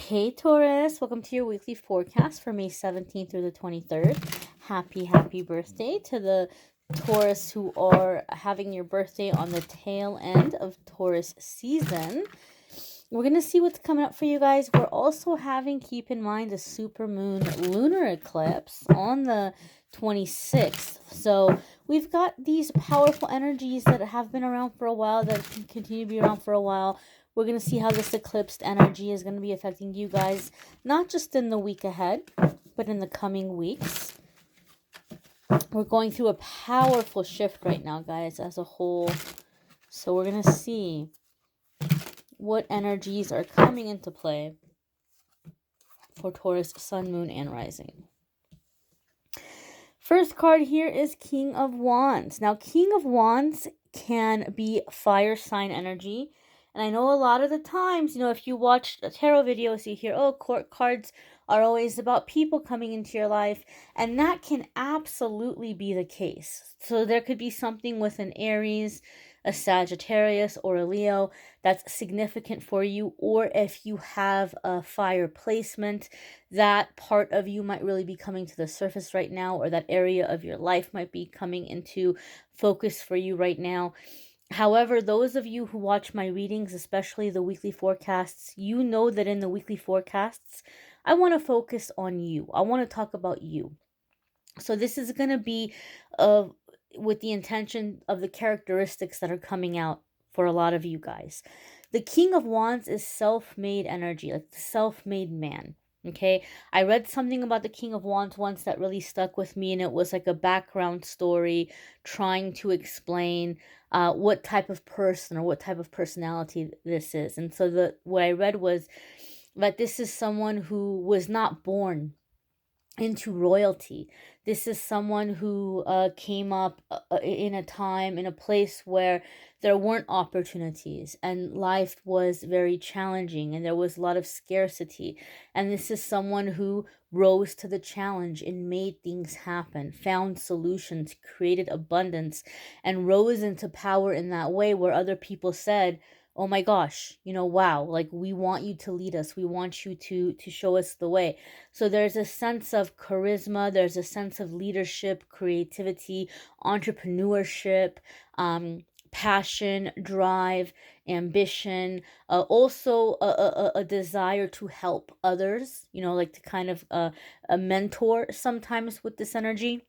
Hey Taurus, welcome to your weekly forecast for May 17th through the 23rd. Happy birthday to the Taurus who are having your birthday on the tail end of Taurus season. We're going to see what's coming up for you guys. We're also having, keep in mind, a supermoon lunar eclipse on the 26th. So we've got these powerful energies that have been around for a while, that can continue to be around for a while. We're going to see how this eclipsed energy is going to be affecting you guys, not just in the week ahead, but in the coming weeks. We're going through a powerful shift right now, guys, as a whole. So we're going to see what energies are coming into play for Taurus, Sun, Moon, and Rising. First card here is King of Wands. Now, King of Wands can be fire sign energy. And I know a lot of the times, if you watch tarot videos, you hear, oh, court cards are always about people coming into your life. And that can absolutely be the case. So there could be something with an Aries, a Sagittarius, or a Leo that's significant for you. Or if you have a fire placement, that part of you might really be coming to the surface right now, or that area of your life might be coming into focus for you right now. However, those of you who watch my readings, especially the weekly forecasts, you know that in the weekly forecasts, I want to focus on you. I want to talk about you. So this is going to be with the intention of the characteristics that are coming out for a lot of you guys. The King of Wands is self-made energy, like the self-made man. Okay, I read something about the King of Wands once that really stuck with me, and it was like a background story trying to explain what type of person or what type of personality this is. And so what I read was that this is someone who was not born into royalty. This is someone who came up in a time, in a place where there weren't opportunities and life was very challenging and there was a lot of scarcity. And this is someone who rose to the challenge and made things happen, found solutions, created abundance, and rose into power in that way where other people said, oh my gosh, wow, like we want you to lead us. We want you to show us the way. So there's a sense of charisma. There's a sense of leadership, creativity, entrepreneurship, passion, drive, ambition, also a desire to help others, like to kind of a mentor sometimes with this energy.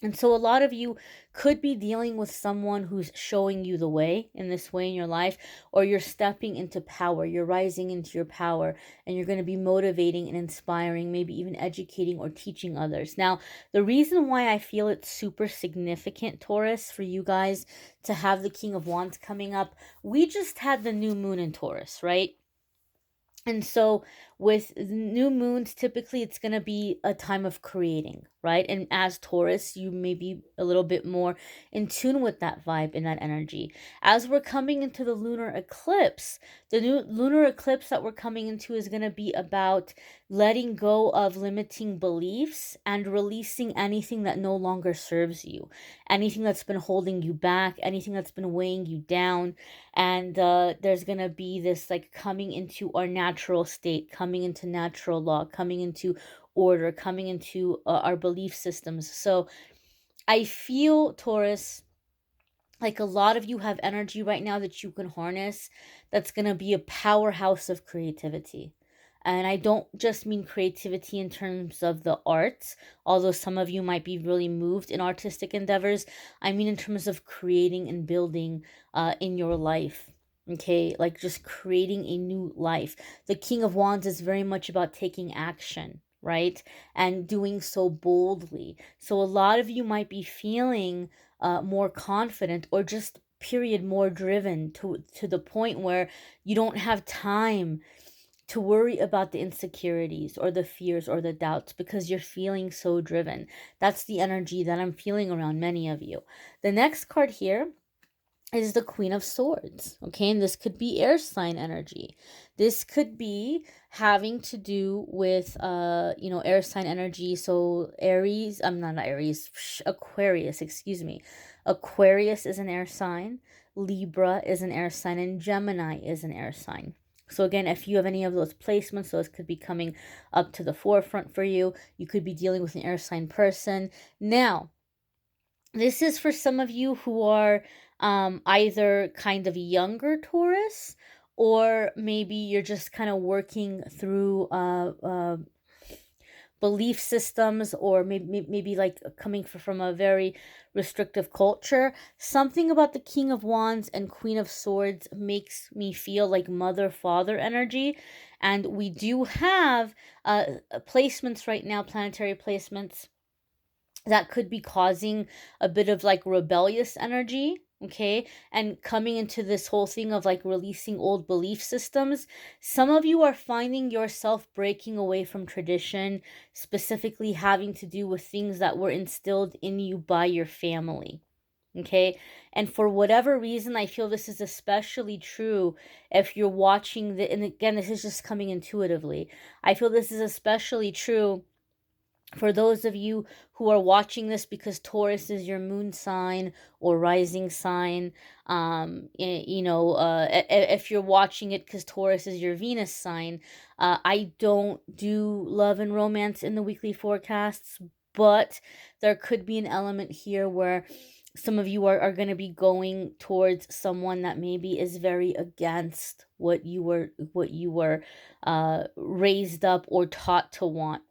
And so a lot of you could be dealing with someone who's showing you the way in this way in your life, or you're stepping into power, you're rising into your power, and you're going to be motivating and inspiring, maybe even educating or teaching others. Now, the reason why I feel it's super significant, Taurus, for you guys to have the King of Wands coming up, we just had the new moon in Taurus, right? And so with new moons, typically it's going to be a time of creating, right? And as Taurus, you may be a little bit more in tune with that vibe and that energy. As we're coming into the lunar eclipse, the new lunar eclipse that we're coming into is going to be about letting go of limiting beliefs and releasing anything that no longer serves you, anything that's been holding you back, anything that's been weighing you down. And there's going to be this like coming into our natural state, coming into natural law, coming into order, coming into our belief systems. So I feel, Taurus, like a lot of you have energy right now that you can harness that's going to be a powerhouse of creativity. And I don't just mean creativity in terms of the arts, although some of you might be really moved in artistic endeavors. I mean in terms of creating and building in your life. Okay, like just creating a new life. The King of Wands is very much about taking action, right? And doing so boldly. So a lot of you might be feeling more confident, or just period more driven to the point where you don't have time to worry about the insecurities or the fears or the doubts because you're feeling so driven. That's the energy that I'm feeling around many of you. The next card here is the Queen of Swords, okay? And this could be air sign energy. This could be having to do with, air sign energy. So Aries, I'm not Aries, Aquarius, excuse me. Aquarius is an air sign. Libra is an air sign, and Gemini is an air sign. So again, if you have any of those placements, those could be coming up to the forefront for you. You could be dealing with an air sign person. Now, this is for some of you who are either kind of younger Taurus, or maybe you're just kind of working through belief systems, or maybe like coming from a very restrictive culture. Something about the King of Wands and Queen of Swords makes me feel like mother father energy, and we do have placements right now, planetary placements, that could be causing a bit of like rebellious energy, okay, and coming into this whole thing of like releasing old belief systems. Some of you are finding yourself breaking away from tradition, specifically having to do with things that were instilled in you by your family, okay. And for whatever reason, I feel this is especially true if you're watching the, and again, this is just coming intuitively, I feel this is especially true for those of you who are watching this because Taurus is your moon sign or rising sign. If you're watching it because Taurus is your Venus sign. I don't do love and romance in the weekly forecasts, but there could be an element here where some of you are going to be going towards someone that maybe is very against what you were raised up or taught to want.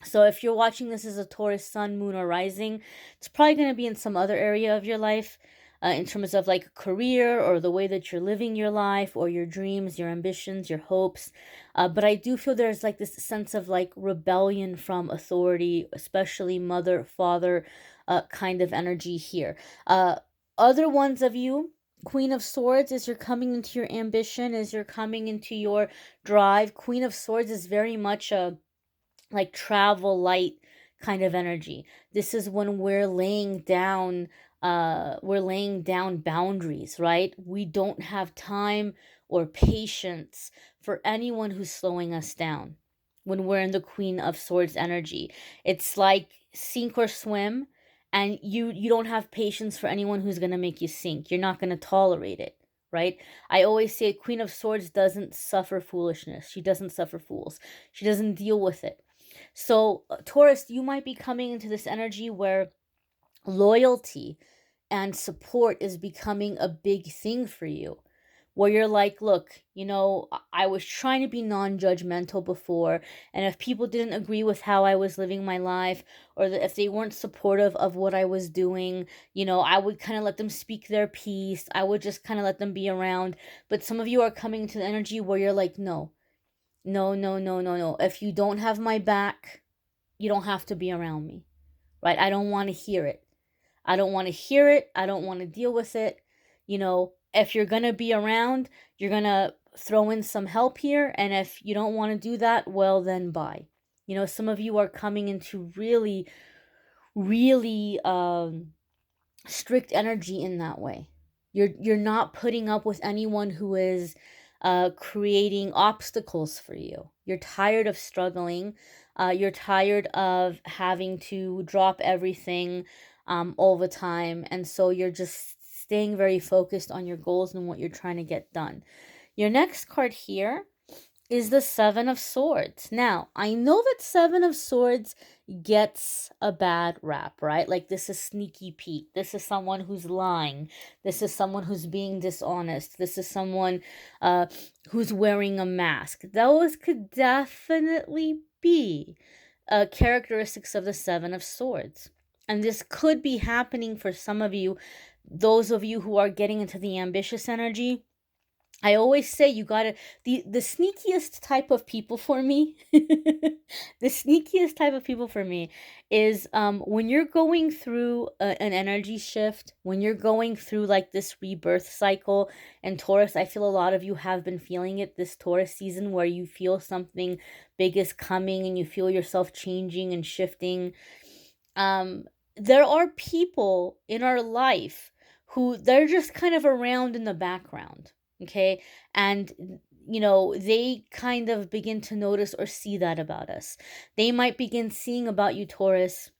So if you're watching this as a Taurus sun, moon, or rising, it's probably going to be in some other area of your life, in terms of like a career or the way that you're living your life or your dreams, your ambitions, your hopes. But I do feel there's like this sense of like rebellion from authority, especially mother, father kind of energy here. Other ones of you, Queen of Swords, as you're coming into your ambition, as you're coming into your drive. Queen of Swords is very much a like travel light kind of energy. This is when we're laying down boundaries, right? We don't have time or patience for anyone who's slowing us down when we're in the Queen of Swords energy. It's like sink or swim, and you don't have patience for anyone who's going to make you sink. You're not going to tolerate it, right? I always say Queen of Swords doesn't suffer foolishness. She doesn't suffer fools. She doesn't deal with it. So, Taurus, you might be coming into this energy where loyalty and support is becoming a big thing for you. Where you're like, look, I was trying to be non judgmental before, and if people didn't agree with how I was living my life, or if they weren't supportive of what I was doing, I would kind of let them speak their piece. I would just kind of let them be around. But some of you are coming into the energy where you're like, no, no, no, no, no, no. If you don't have my back, you don't have to be around me, right? I don't want to hear it. I don't want to hear it. I don't want to deal with it. If you're going to be around, you're going to throw in some help here. And if you don't want to do that, well, then bye. Some of you are coming into really, really strict energy in that way. You're not putting up with anyone who is creating obstacles for you. You're tired of struggling. You're tired of having to drop everything all the time, and so you're just staying very focused on your goals and what you're trying to get done. Your next card here is the Seven of Swords. Now, I know that Seven of Swords gets a bad rap, right? Like, this is sneaky Pete. This is someone who's lying. This is someone who's being dishonest. This is someone who's wearing a mask. Those could definitely be characteristics of the Seven of Swords. And this could be happening for some of you, those of you who are getting into the ambitious energy. I always say you gotta, the sneakiest type of people for me, the sneakiest type of people for me is when you're going through an energy shift, when you're going through like this rebirth cycle. And Taurus, I feel a lot of you have been feeling it this Taurus season, where you feel something big is coming and you feel yourself changing and shifting. There are people in our life who they're just kind of around in the background. Okay. And, they kind of begin to notice or see that about us. They might begin seeing about you, Taurus,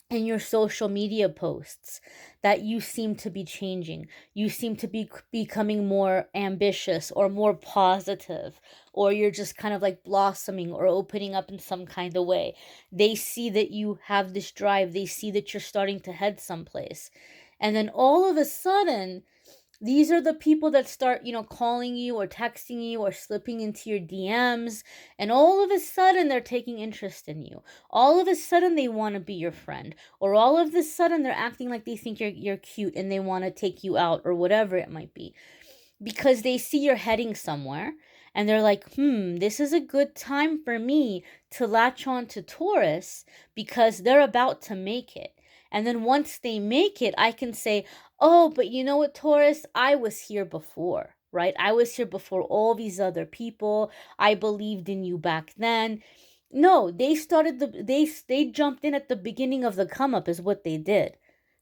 in your social media posts that you seem to be changing. You seem to be becoming more ambitious or more positive, or you're just kind of like blossoming or opening up in some kind of way. They see that you have this drive, they see that you're starting to head someplace. And then all of a sudden, these are the people that start, calling you or texting you or slipping into your DMs. And all of a sudden, they're taking interest in you. All of a sudden, they want to be your friend. Or all of a sudden, they're acting like they think you're cute and they want to take you out or whatever it might be. Because they see you're heading somewhere and they're like, this is a good time for me to latch on to Taurus because they're about to make it. And then once they make it, I can say, oh, but you know what, Taurus? I was here before, right? I was here before all these other people. I believed in you back then. No, they jumped in at the beginning of the come up is what they did.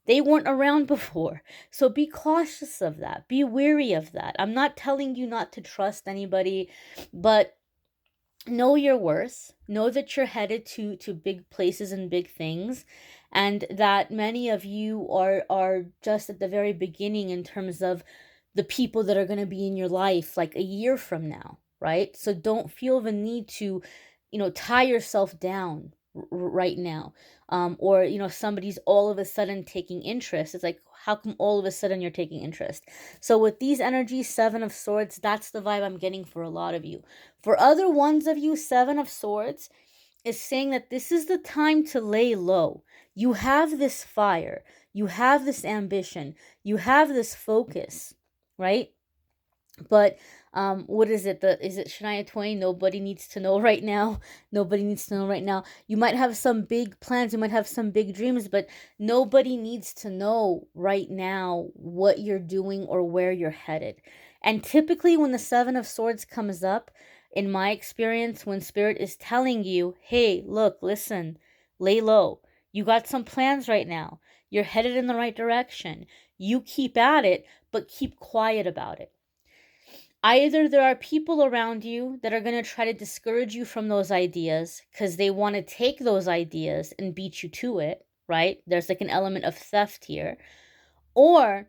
They weren't around before. So be cautious of that. Be wary of that. I'm not telling you not to trust anybody, but know your worth. Know that you're headed to big places and big things, and that many of you are just at the very beginning in terms of the people that are going to be in your life like a year from now, right? So don't feel the need to, tie yourself down right now. Or somebody's all of a sudden taking interest. It's like, how come all of a sudden you're taking interest? So with these energies, Seven of Swords, that's the vibe I'm getting for a lot of you. For other ones of you, Seven of Swords is saying that this is the time to lay low. You have this fire, you have this ambition, you have this focus, right? But what is it? Is it Shania Twain? Nobody needs to know right now. Nobody needs to know right now. You might have some big plans, you might have some big dreams, but nobody needs to know right now what you're doing or where you're headed. And typically when the Seven of Swords comes up, in my experience, when Spirit is telling you, hey, look, listen, lay low. You got some plans right now. You're headed in the right direction. You keep at it, but keep quiet about it. Either there are people around you that are going to try to discourage you from those ideas because they want to take those ideas and beat you to it, right? There's like an element of theft here. Or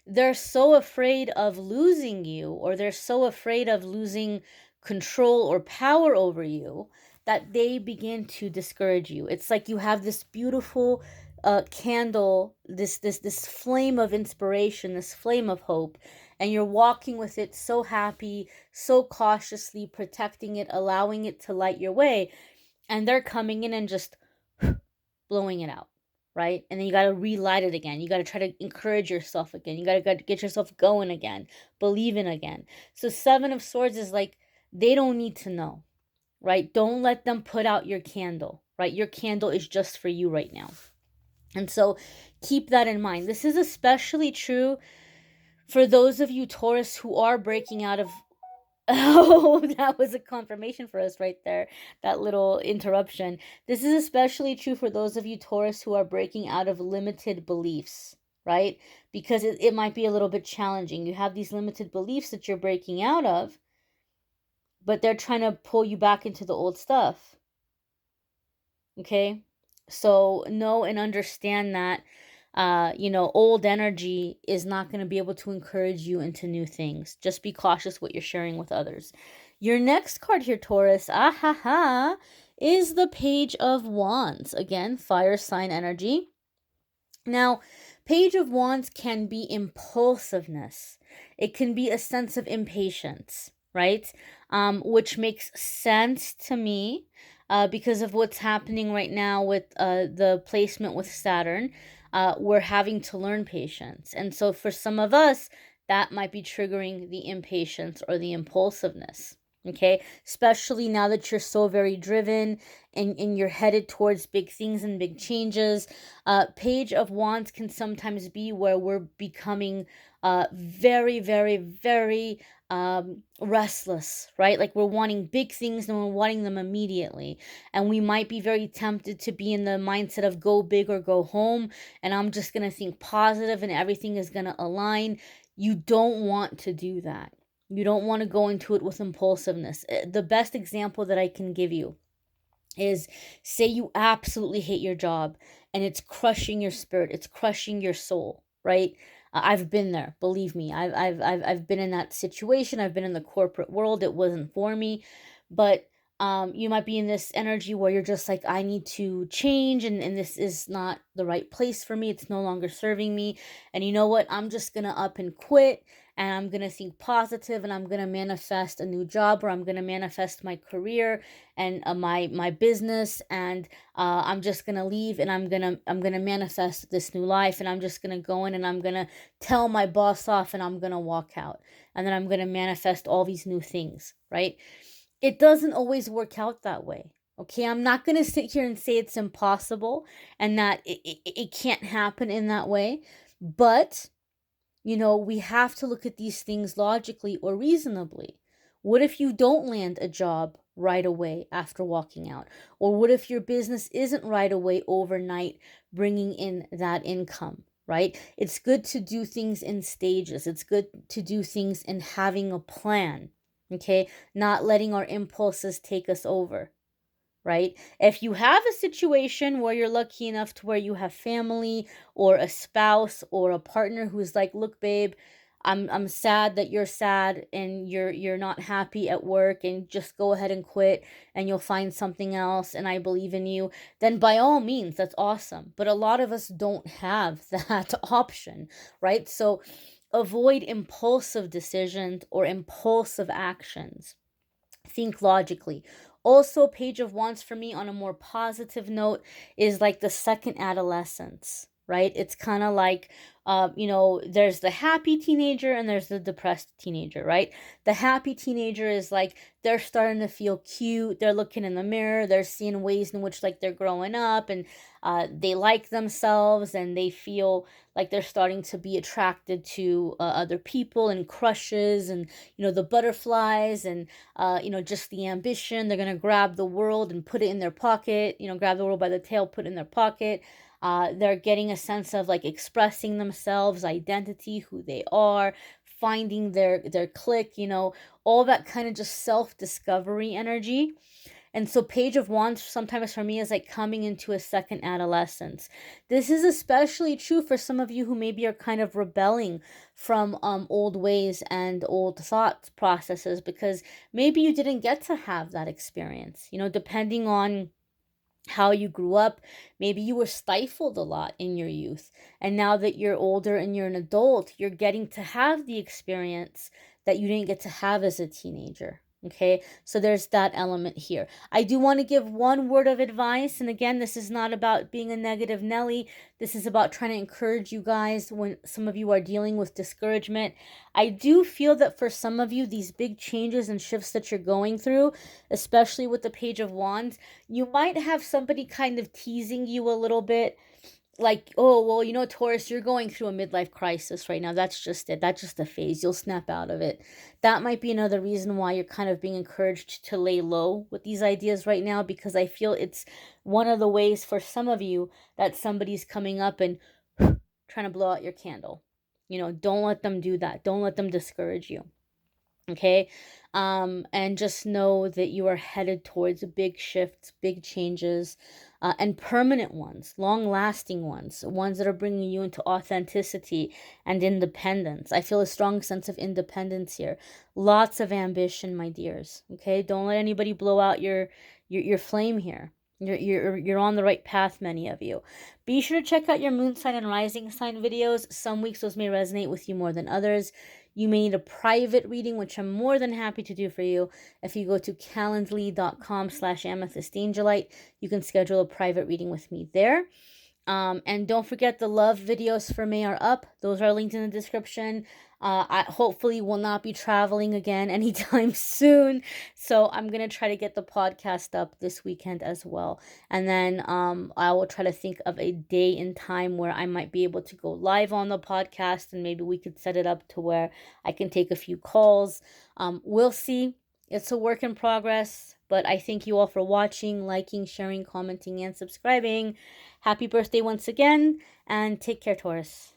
they're so afraid of losing you, or they're so afraid of losing control or power over you that they begin to discourage you. It's like you have this beautiful candle, this flame of inspiration, this flame of hope, and you're walking with it so happy, so cautiously protecting it, allowing it to light your way, and they're coming in and just blowing it out, right? And then you got to relight it again. You got to try to encourage yourself again. You got to get yourself going again, believing again. So Seven of Swords is like, they don't need to know, right? Don't let them put out your candle, right? Your candle is just for you right now. And so keep that in mind. This is especially true for those of you, Taurus, who are breaking out of oh, that was a confirmation for us right there. That little interruption. This is especially true for those of you, Taurus, who are breaking out of limited beliefs, right? Because it might be a little bit challenging. You have these limited beliefs that you're breaking out of, but they're trying to pull you back into the old stuff. Okay? So know and understand that old energy is not going to be able to encourage you into new things. Just be cautious what you're sharing with others. Your next card here, Taurus, is the Page of Wands. Again, fire sign energy. Now, Page of Wands can be impulsiveness. It can be a sense of impatience, right? Which makes sense to me because of what's happening right now with the placement with Saturn. We're having to learn patience. And so for some of us, that might be triggering the impatience or the impulsiveness. Okay, especially now that you're so very driven and you're headed towards big things and big changes. Page of Wands can sometimes be where we're becoming very, very, very restless, right? Like we're wanting big things and we're wanting them immediately. And we might be very tempted to be in the mindset of go big or go home. And I'm just going to think positive and everything is going to align. You don't want to do that. You don't want to go into it with impulsiveness. The best example that I can give you is, say you absolutely hate your job and it's crushing your spirit, it's crushing your soul, right? I've been there, believe me. I've been in that situation. I've been in the corporate world. It wasn't for me, but you might be in this energy where you're just like, I need to change, and this is not the right place for me. It's no longer serving me. And you know what? I'm just gonna up and quit, and I'm gonna think positive, and I'm gonna manifest a new job, or I'm gonna manifest my career and my business, and I'm just gonna leave, and I'm gonna manifest this new life, and I'm just gonna go in, and I'm gonna tell my boss off, and I'm gonna walk out, and then I'm gonna manifest all these new things, right? It doesn't always work out that way. Okay, I'm not gonna sit here and say it's impossible and that it can't happen in that way, but we have to look at these things logically or reasonably. What if you don't land a job right away after walking out? Or what if your business isn't right away overnight bringing in that income, right? It's good to do things in stages. It's good to do things in having a plan, okay? Not letting our impulses take us over, right? If you have a situation where you're lucky enough to where you have family or a spouse or a partner who's like, "Look, babe, I'm sad that you're sad and you're not happy at work, and just go ahead and quit and you'll find something else, and I believe in you." Then by all means, that's awesome. But a lot of us don't have that option, right? So avoid impulsive decisions or impulsive actions. Think logically. Also, Page of Wands for me on a more positive note is like the second adolescence, right? It's kind of like, there's the happy teenager and there's the depressed teenager, right? The happy teenager is like they're starting to feel cute. They're looking in the mirror. They're seeing ways in which like they're growing up, and they like themselves, and they feel like they're starting to be attracted to other people and crushes, and the butterflies, and just the ambition. They're going to grab the world and put it in their pocket, grab the world by the tail, put it in their pocket. They're getting a sense of like expressing themselves, identity, who they are, finding their clique, all that kind of just self-discovery energy. And so Page of Wands sometimes for me is like coming into a second adolescence. This is especially true for some of you who maybe are kind of rebelling from old ways and old thought processes, because maybe you didn't get to have that experience. Depending on how you grew up, maybe you were stifled a lot in your youth. And now that you're older and you're an adult, you're getting to have the experience that you didn't get to have as a teenager. Okay, so there's that element here. I do want to give one word of advice. And again, this is not about being a negative Nelly. This is about trying to encourage you guys when some of you are dealing with discouragement. I do feel that for some of you, these big changes and shifts that you're going through, especially with the Page of Wands, you might have somebody kind of teasing you a little bit, like, "Oh, well, Taurus, you're going through a midlife crisis right now. That's just it. That's just a phase. You'll snap out of it." That might be another reason why you're kind of being encouraged to lay low with these ideas right now, because I feel it's one of the ways for some of you that somebody's coming up and trying to blow out your candle. Don't let them do that. Don't let them discourage you. Okay, and just know that you are headed towards big shifts, big changes, and permanent ones, long lasting ones that are bringing you into authenticity and independence. I feel a strong sense of independence here, lots of ambition, my dears. Okay, don't let anybody blow out your flame here. You're on the right path, many of you. Be sure to check out your moon sign and rising sign videos. Some weeks those may resonate with you more than others. You may need a private reading, which I'm more than happy to do for you. If you go to calendly.com/amethystangelite, you can schedule a private reading with me there. And don't forget, the love videos for May are up. Those are linked in the description. I hopefully will not be traveling again anytime soon. So I'm going to try to get the podcast up this weekend as well. And then I will try to think of a day and time where I might be able to go live on the podcast, and maybe we could set it up to where I can take a few calls. We'll see. It's a work in progress, but I thank you all for watching, liking, sharing, commenting, and subscribing. Happy birthday once again, and take care, Taurus.